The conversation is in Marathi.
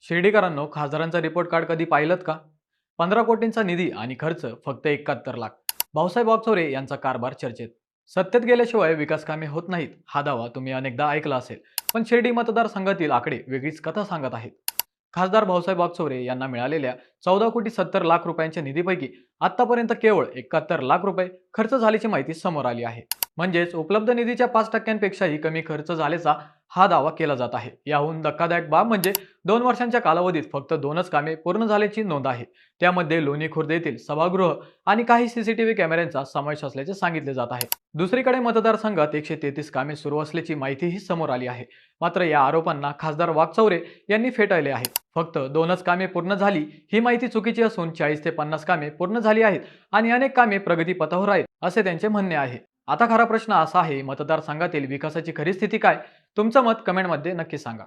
शिर्डीकरांनो, खासदारांचा रिपोर्ट कार्ड कधी पाहिलत का? 15 कोटींचा निधी आणि खर्च फक्त 71 लाख. भाऊसाहेब वागचौरे यांचा कारभार चर्चेत. सत्तेत गेल्याशिवाय विकास कामे होत नाहीत हा दावा तुम्ही अनेकदा ऐकला असेल. पण शिर्डी मतदारसंघातील आकडे वेगळीच कथा सांगत आहेत. खासदार भाऊसाहेब वागचौरे यांना मिळालेल्या 14 कोटी 70 लाख रुपयांच्या निधीपैकी आतापर्यंत केवळ 71 लाख रुपये खर्च झाल्याची माहिती समोर आली आहे. म्हणजेच उपलब्ध निधीच्या 5%पेक्षाही कमी खर्च झाल्याचा हा दावा केला जात आहे. याहून धक्कादायक बाब म्हणजे 2 वर्षांच्या कालावधीत फक्त 2च कामे पूर्ण झाल्याची नोंद आहे. त्यामध्ये लोणी खुर्द येथील सभागृह आणि काही सीसीटीव्ही कॅमेऱ्यांचा समावेश असल्याचे सांगितले जात आहे. दुसरीकडे मतदारसंघात 133 कामे सुरू असल्याची माहितीही समोर आली आहे. मात्र या आरोपांना खासदार वागचौरे यांनी फेटाळले आहे. फक्त 2च कामे पूर्ण झाली ही माहिती चुकीची असून 40 ते 50 कामे पूर्ण झाली आहेत आणि अनेक कामे प्रगतीपथावर आहेत असे त्यांचे म्हणणे आहे. आता खरा प्रश्न असा आहे, मतदारसंघातील विकासाची खरी स्थिती काय? तुमचं मत कमेंटमध्ये नक्की सांगा.